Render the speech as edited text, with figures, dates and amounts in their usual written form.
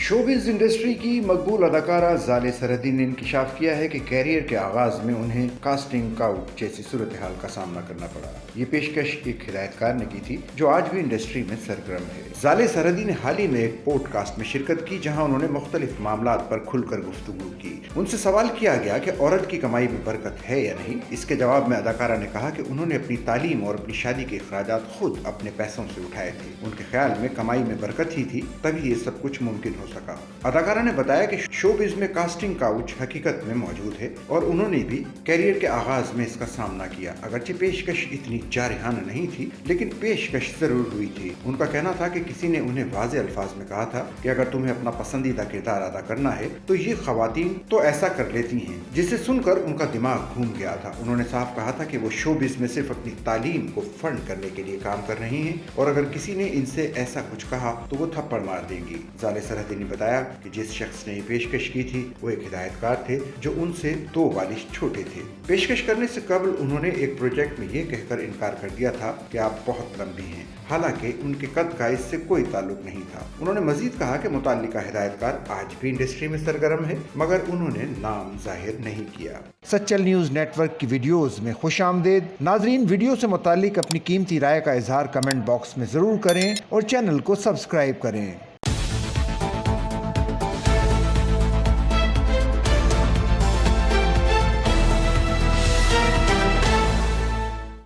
Showbiz industry की मकबूल अदाकारा Zale सरहदी ने इंकशाफ किया है कि कैरियर के आगाज में उन्हें कास्टिंग काउट जैसी सूरत हाल का सामना करना पड़ा। ये पेशकश एक हिदायतकार ने की थी जो आज भी इंडस्ट्री में सरगर्म है। ज़ाले सरहदी ने हाल ही में एक पॉडकास्ट में शिरकत की जहां उन्होंने मुख्तलिफ मामलात पर खुलकर गुफ्तगू की। उनसे सवाल किया गया कि औरत की कमाई में बरकत है या नहीं। इसके जवाब में अदाकारा ने कहा कि उन्होंने अपनी तालीम और अपनी शादी के अखराजात खुद अपने पैसों से उठाए थे। उनके ख्याल में कमाई में बरकत ही थी, तभी ये सब कुछ मुमकिन हो सका। अदाकारा ने बताया कि शोबिज में कास्टिंग काउच हकीकत में मौजूद है और उन्होंने भी कैरियर के आगाज में इसका सामना किया। अगरचे पेशकश इतनी जारहाना नहीं थी, लेकिन पेशकश जरूर हुई थी। उनका कहना था कि किसी ने उन्हें वाज़े अल्फाज में कहा था कि अगर तुम्हें अपना पसंदीदा किरदार अदा करना है तो ये खवातीन तो ऐसा कर लेती हैं, जिसे सुनकर उनका दिमाग घूम गया था। उन्होंने साफ कहा था कि वो शोबिज में सिर्फ अपनी तालीम को फंड करने के लिए काम कर रही हैं और अगर किसी ने इनसे ऐसा कुछ कहा तो वो थप्पड़ मार देंगी। ज़ाले सरहदी ने बताया कि जिस शख्स ने ये पेशकश की थी वो एक हिदायतकार थे जो उनसे 2 बालिश छोटे थे। पेशकश करने से कबल उन्होंने एक प्रोजेक्ट में ये कहकर इनकार कर दिया था कि आप बहुत लंबी हैं, हालांकि उनके कद का इससे कोई ताल्लुक नहीं था। उन्होंने मजीद कहा कि मुताल्लिका हिदायतकार आज भी इंडस्ट्री में सरगर्म है, मगर उन्होंने नाम जाहिर नहीं किया। सच्चल न्यूज नेटवर्क की वीडियोस में खुशामदीद। नाजरीन, वीडियो से मुताल्लिक अपनी कीमती राय का इजहार कमेंट बॉक्स में जरूर करें और चैनल को सब्सक्राइब करें।